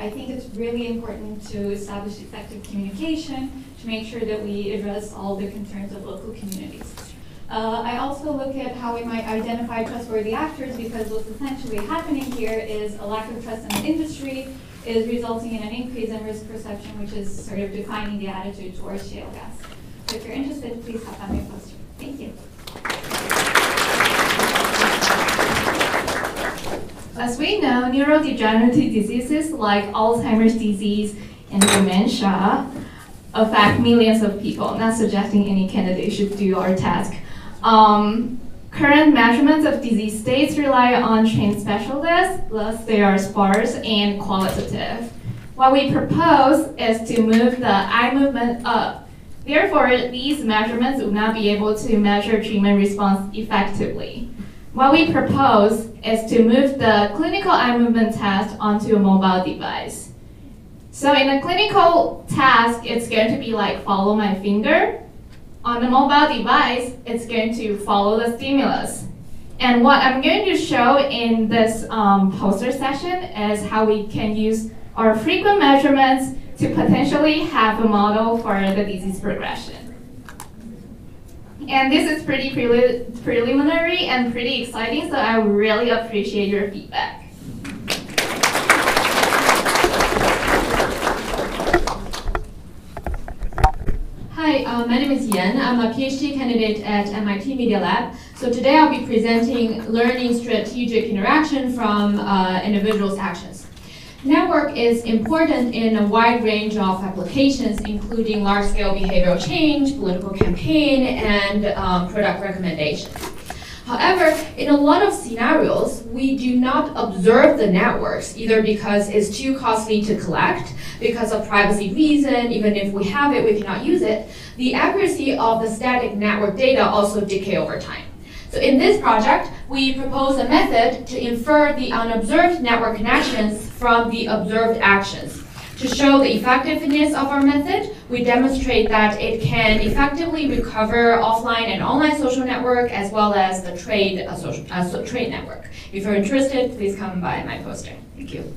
I think it's really important to establish effective communication to make sure that we address all the concerns of local communities. I also look at how we might identify trustworthy actors, because what's essentially happening here is a lack of trust in the industry is resulting in an increase in risk perception, which is sort of declining the attitude towards shale gas. So if you're interested, please hop on my poster. Thank you. As we know, neurodegenerative diseases like Alzheimer's disease and dementia affect millions of people, not suggesting any candidate should do our task. Current measurements of disease states rely on trained specialists, thus they are sparse and qualitative. What we propose is to move the eye movement up. Therefore, these measurements will not be able to measure treatment response effectively. What we propose is to move the clinical eye movement test onto a mobile device. So in a clinical task, it's going to be like follow my finger. On the mobile device, it's going to follow the stimulus. And what I'm going to show in this poster session is how we can use our frequent measurements to potentially have a model for the disease progression. And this is pretty preliminary and pretty exciting, so I really appreciate your feedback. Hi, my name is Yan. I'm a PhD candidate at MIT Media Lab. So today I'll be presenting learning strategic interaction from individuals' actions. Network is important in a wide range of applications, including large-scale behavioral change, political campaign, and product recommendation. However, in a lot of scenarios, we do not observe the networks, either because it's too costly to collect, because of privacy reason, even if we have it, we cannot use it. The accuracy of the static network data also decay over time. So in this project, we propose a method to infer the unobserved network connections from the observed actions. To show the effectiveness of our method, we demonstrate that it can effectively recover offline and online social network, as well as the trade network. If you're interested, please come by my poster. Thank you.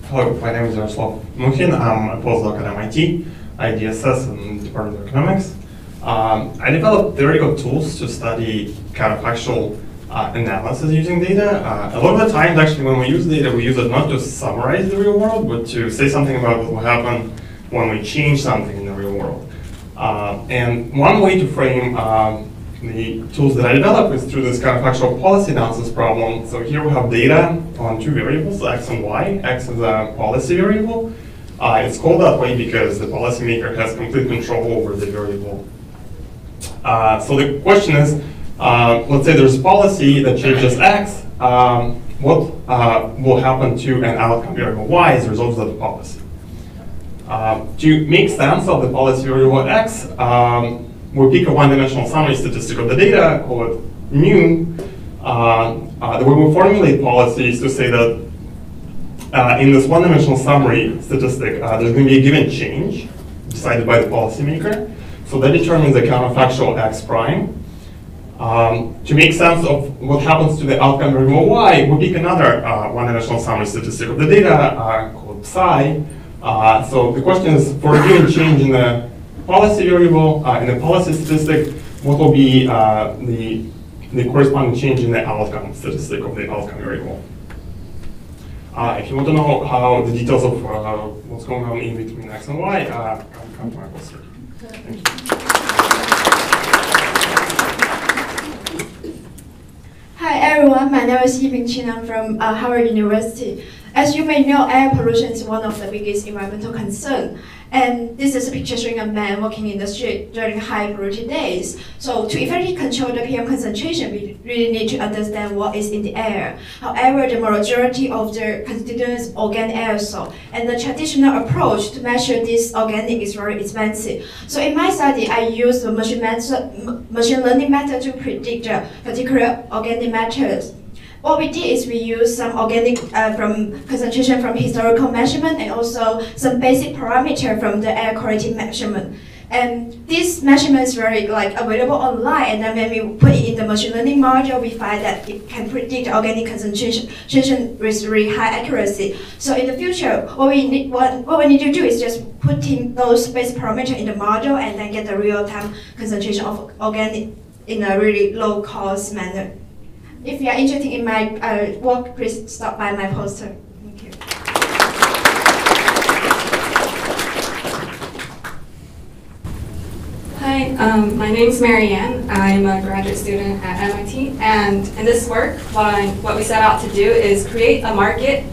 Hello, my name is Yaroslav Mukhin. I'm a postdoc at MIT, IDSS in the Department of Economics. I developed theoretical tools to study counterfactual analysis using data. A lot of the times, actually, when we use data, we use it not to summarize the real world, but to say something about what will happen when we change something in the real world. And one way to frame the tools that I developed is through this counterfactual policy analysis problem. So here we have data on two variables, x and y. X is a policy variable. It's called that way because the policymaker has complete control over the variable. So the question is, let's say there's a policy that changes x. What will happen to an outcome variable y as a result of the policy? To make sense of the policy variable x, we pick a one-dimensional summary statistic of the data, call it mu. The way we formulate policy is to say that in this one-dimensional summary statistic, there's going to be a given change decided by the policymaker. So that determines a counterfactual x prime. To make sense of what happens to the outcome variable y, we pick another one-dimensional summary statistic of the data called psi. So the question is, for a given change in the policy variable, in the policy statistic, what will be the corresponding change in the outcome statistic of the outcome variable? If you want to know how the details of what's going on in between x and y, come to my poster. Thank you. Hi everyone, my name is Yiming Qin. I'm from Harvard University. As you may know, air pollution is one of the biggest environmental concerns. And this is a picture showing a man walking in the street during high polluted days. So to effectively control the PM concentration, we really need to understand what is in the air. However, the majority of the constituents organic aerosol, and the traditional approach to measure this organic is very expensive. So in my study, I used the machine learning method to predict the particular organic matters. What we did is we used some organic from concentration from historical measurement and also some basic parameter from the air quality measurement. And these measurements were available online, and then when we put it in the machine learning module, we find that it can predict organic concentration with really high accuracy. So in the future, what we need to do is just put in those basic parameters in the module and then get the real-time concentration of organic in a really low-cost manner. If you are interested in my work, please stop by my poster. Thank you. Hi, my name is Marianne. I'm a graduate student at MIT, and in this work, what we set out to do is create a market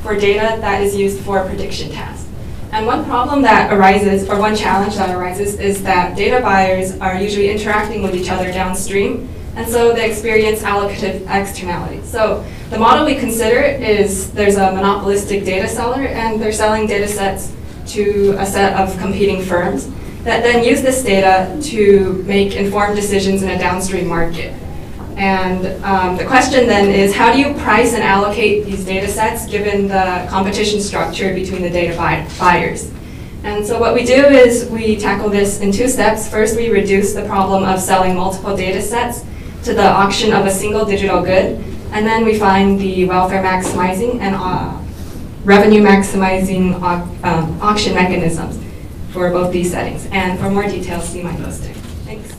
for data that is used for prediction tasks. And one problem that arises, or one challenge that arises, is that data buyers are usually interacting with each other downstream, and so they experience allocative externality. So the model we consider is there's a monopolistic data seller, and they're selling data sets to a set of competing firms that then use this data to make informed decisions in a downstream market. And the question then is, how do you price and allocate these data sets given the competition structure between the data buyers? And so what we do is we tackle this in two steps. First, we reduce the problem of selling multiple data sets to the auction of a single digital good. And then we find the welfare maximizing and revenue maximizing auction mechanisms for both these settings. And for more details, see my poster. Thanks.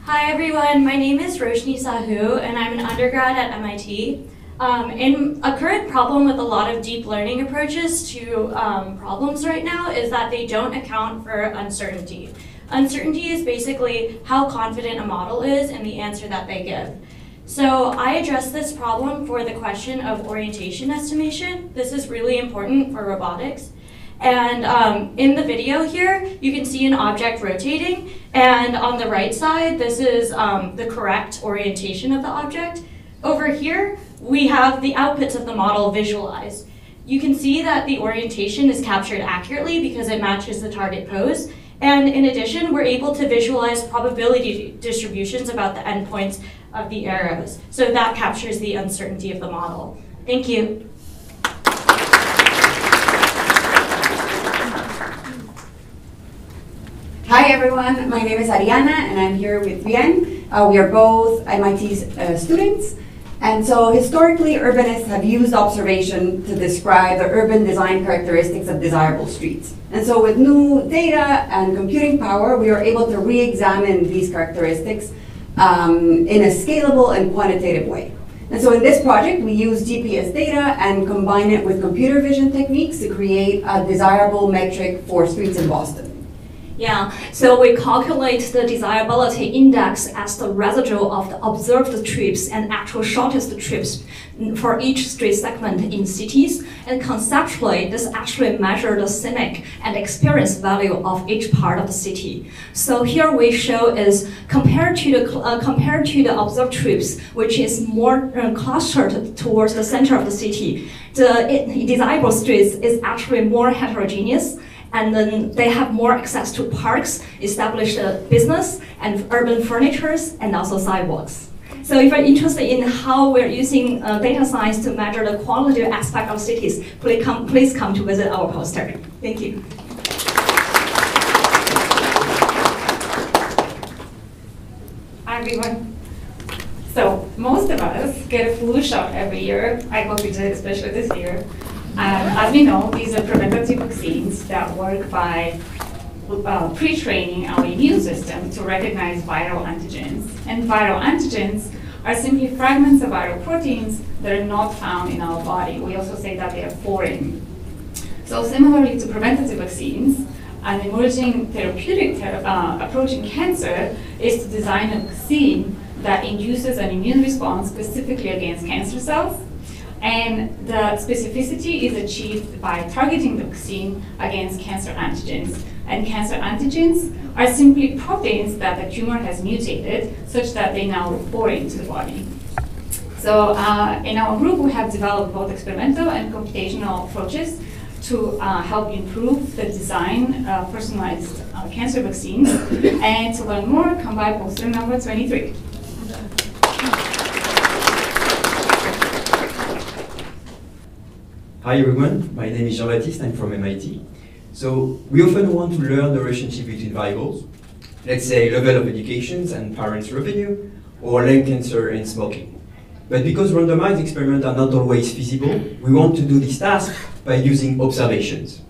Hi everyone, my name is Roshni Sahu and I'm an undergrad at MIT. A current problem with a lot of deep learning approaches to problems right now is that they don't account for uncertainty. Uncertainty is basically how confident a model is in the answer that they give. So I address this problem for the question of orientation estimation. This is really important for robotics. And in the video here, you can see an object rotating. And on the right side, this is the correct orientation of the object. Over here, we have the outputs of the model visualized. You can see that the orientation is captured accurately because it matches the target pose. And in addition, we're able to visualize probability distributions about the endpoints of the arrows. So that captures the uncertainty of the model. Thank you. Hi everyone, my name is Ariana and I'm here with Bien. We are both MIT students. And so historically, urbanists have used observation to describe the urban design characteristics of desirable streets. And so with new data and computing power, we are able to re-examine these characteristics in a scalable and quantitative way. And so in this project, we use GPS data and combine it with computer vision techniques to create a desirable metric for streets in Boston. Yeah, so we calculate the desirability index as the residual of the observed trips and actual shortest trips for each street segment in cities. And conceptually, this actually measures the scenic and experience value of each part of the city. So here we show is compared to the observed trips, which is more clustered towards the center of the city, the desirable streets is actually more heterogeneous. And then they have more access to parks, established business, and urban furnitures, and also sidewalks. So if you're interested in how we're using data science to measure the qualitative aspect of cities, please come to visit our poster. Thank you. Hi everyone. So most of us get a flu shot every year. I hope you did, especially this year. As we know, these are preventative vaccines that work by pre-training our immune system to recognize viral antigens. And viral antigens are simply fragments of viral proteins that are not found in our body. We also say that they are foreign. So similarly to preventative vaccines, an emerging therapeutic approach in cancer is to design a vaccine that induces an immune response specifically against cancer cells. And the specificity is achieved by targeting the vaccine against cancer antigens. And cancer antigens are simply proteins that the tumor has mutated such that they now are foreign to the body. So in our group, we have developed both experimental and computational approaches to help improve the design of personalized cancer vaccines. And to learn more, come by poster number 23. Hi everyone, my name is Jean-Baptiste, I'm from MIT. So we often want to learn the relationship between variables, let's say level of education and parents' revenue, or lung cancer and smoking. But because randomized experiments are not always feasible, we want to do this task by using observations.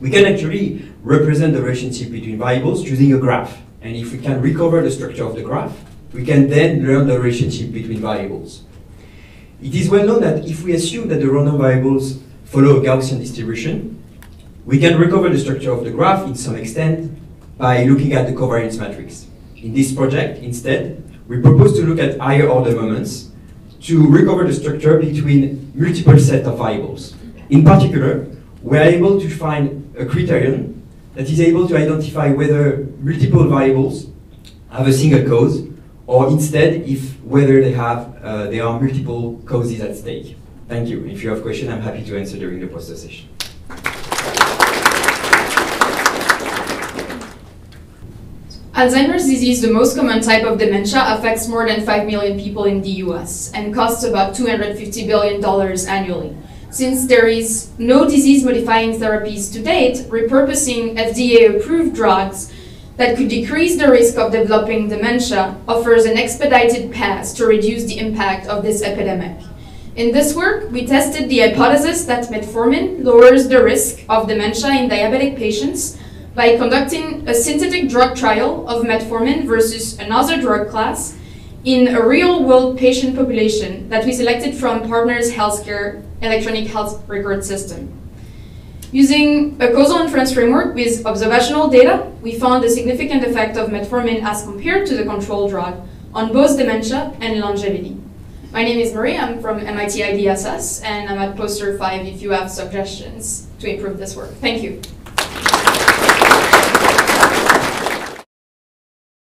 We can actually represent the relationship between variables using a graph. And if we can recover the structure of the graph, we can then learn the relationship between variables. It is well known that if we assume that the random variables follow a Gaussian distribution, we can recover the structure of the graph in some extent by looking at the covariance matrix. In this project, instead, we propose to look at higher order moments to recover the structure between multiple sets of variables. In particular, we are able to find a criterion that is able to identify whether multiple variables have a single cause, or instead, whether there are multiple causes at stake. Thank you. If you have questions, I'm happy to answer during the poster session. Alzheimer's disease, the most common type of dementia, affects more than 5 million people in the US and costs about $250 billion annually. Since there is no disease-modifying therapies to date, repurposing FDA-approved drugs that could decrease the risk of developing dementia offers an expedited path to reduce the impact of this epidemic. In this work, we tested the hypothesis that metformin lowers the risk of dementia in diabetic patients by conducting a synthetic drug trial of metformin versus another drug class in a real-world patient population that we selected from Partners Healthcare electronic health record system. Using a causal inference framework with observational data, we found a significant effect of metformin as compared to the control drug on both dementia and longevity. My name is Marie, I'm from MIT IDSS, and I'm at poster 5 if you have suggestions to improve this work. Thank you.